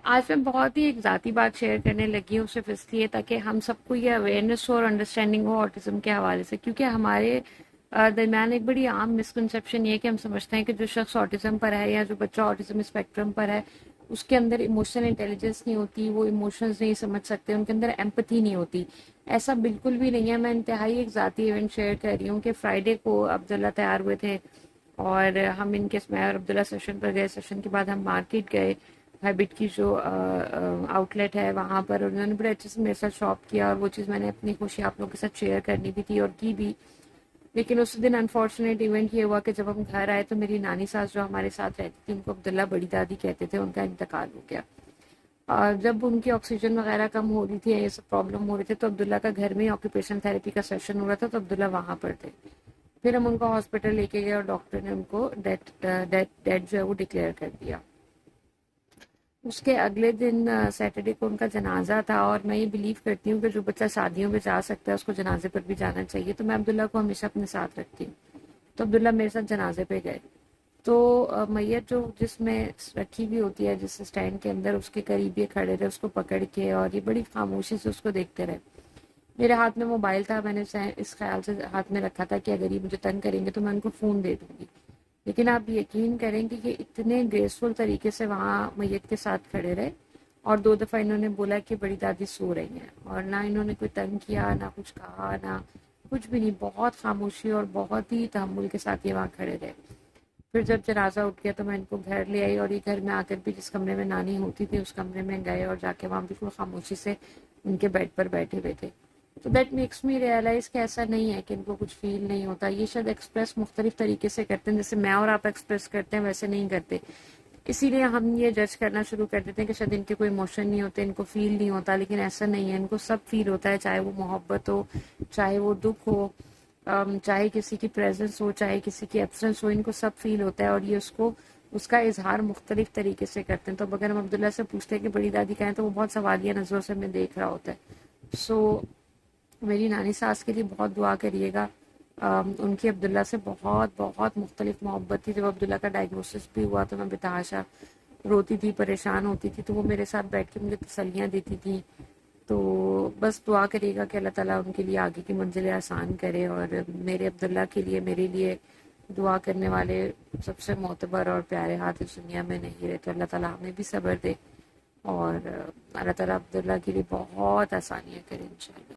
آج میں بہت ہی ایک ذاتی بات شیئر کرنے لگی ہوں صرف اس لیے تاکہ ہم سب کو یہ اویئرنیس ہو اور انڈرسٹینڈنگ ہو آٹزم کے حوالے سے، کیونکہ ہمارے درمیان ایک بڑی عام مسکنسیپشن یہ ہے کہ ہم سمجھتے ہیں کہ جو شخص آٹزم پر ہے یا جو بچہ آٹزم اسپیکٹرم پر ہے اس کے اندر ایموشنل انٹیلیجنس نہیں ہوتی، وہ ایموشنز نہیں سمجھ سکتے، ان کے اندر ایمپتھی نہیں ہوتی۔ ایسا بالکل بھی نہیں ہے۔ میں انتہائی ایک ذاتی ایونٹ شیئر کر رہی ہوں کہ فرائیڈے کو عبداللہ تیار ہوئے تھے اور ہم ان کے میں اور عبداللہ سیشن پر گئے۔ سیشن کے بعد ہم مارکیٹ گئے، ہیبٹ کی جو آؤٹ لیٹ ہے وہاں پر، انہوں نے بڑے اچھے سے میرے ساتھ شاپ کیا، اور وہ چیز میں نے اپنی خوشی آپ لوگوں کے ساتھ شیئر کرنی بھی تھی اور کی بھی۔ لیکن اس دن انفارچونیٹ ایونٹ یہ ہوا کہ جب ہم گھر آئے تو میری نانی ساس جو ہمارے ساتھ رہتی تھی، ان کو عبداللہ بڑی دادی کہتے تھے، ان کا انتقال ہو گیا۔ اور جب ان کی آکسیجن وغیرہ کم ہو رہی تھی، یہ سب پرابلم ہو رہے تھے، تو عبداللہ کا گھر میں آکوپیشن تھراپی کا سیشن ہو رہا تھا، تو عبداللہ وہاں پر تھے۔ پھر ہم ان کو ہاسپٹل لے کے گئے اور ڈاکٹر نے ان کو ڈیتھ جو ہے وہ ڈکلیئر کر دیا۔ اس کے اگلے دن سیٹرڈے کو ان کا جنازہ تھا، اور میں یہ بلیو کرتی ہوں کہ جو بچہ شادیوں میں جا سکتا ہے اس کو جنازے پر بھی جانا چاہیے، تو میں عبداللہ کو ہمیشہ اپنے ساتھ رکھتی ہوں۔ تو عبداللہ میرے ساتھ جنازے پہ گئے، تو میت جو جس میں رکھی ہوئی ہوتی ہے جس اسٹینڈ کے اندر، اس کے قریب یہ کھڑے رہے اس کو پکڑ کے، اور یہ بڑی خاموشی سے اس کو دیکھتے رہے۔ میرے ہاتھ میں موبائل تھا، میں نے اس خیال سے ہاتھ میں رکھا تھا کہ اگر یہ مجھے تنگ کریں گے تو میں ان کو فون دے دوں گی۔ لیکن آپ یقین کریں کہ یہ اتنے گریسفل طریقے سے وہاں میت کے ساتھ کھڑے رہے، اور 2 دفعہ انہوں نے بولا کہ بڑی دادی سو رہی ہیں، اور نہ انہوں نے کوئی تنگ کیا، نہ کچھ کہا، نہ کچھ بھی نہیں، بہت خاموشی اور بہت ہی تحمل کے ساتھ یہ وہاں کھڑے رہے۔ پھر جب جنازہ اٹھ گیا تو میں ان کو گھر لے آئی، اور یہ گھر میں آ کر بھی جس کمرے میں نانی ہوتی تھی اس کمرے میں گئے، اور جا کے وہاں بالکل خاموشی سے ان کے بیڈ پر بیٹھے ہوئے تھے۔ تو دیٹ میکس می ریئلائز کہ ایسا نہیں ہے کہ ان کو کچھ فیل نہیں ہوتا، یہ شاید ایکسپریس مختلف طریقے سے کرتے ہیں، جیسے میں اور آپ ایکسپریس کرتے ہیں ویسے نہیں کرتے۔ اسی لیے ہم یہ جج کرنا شروع کر دیتے ہیں کہ شاید ان کے کوئی ایموشن نہیں ہوتے، ان کو فیل نہیں ہوتا، لیکن ایسا نہیں ہے، ان کو سب فیل ہوتا ہے، چاہے وہ محبت ہو، چاہے وہ دکھ ہو، چاہے کسی کی پریزنس ہو، چاہے کسی کی ایبسنس ہو، ان کو سب فیل ہوتا ہے، اور یہ اس کا اظہار مختلف طریقے سے کرتے ہیں۔ تو اگر ہم عبداللہ سے پوچھتے ہیں کہ بڑی دادی کہیں، تو وہ بہت سوالیہ نظروں سے ہمیں دیکھ رہا ہوتا ہے۔ سو میری نانی ساس کے لیے بہت دعا کریے گا۔ ان کی عبداللہ سے بہت بہت مختلف محبت تھی۔ جب عبداللہ کا ڈائگنوسس بھی ہوا تو میں بتحاشا روتی تھی، پریشان ہوتی تھی، تو وہ میرے ساتھ بیٹھ کے مجھے تسلیاں دیتی تھی۔ تو بس دعا کریے گا کہ اللہ تعالیٰ ان کے لیے آگے کی منزلیں آسان کرے، اور میرے عبداللہ کے لیے، میرے لیے دعا کرنے والے سب سے معتبر اور پیارے ہاتھ اس دنیا میں نہیں رہے، تو اللہ تعالیٰ ہمیں بھی صبر دے، اور اللہ تعالیٰ عبداللہ کے لیے بہت آسانیاں کرے انشاءاللہ۔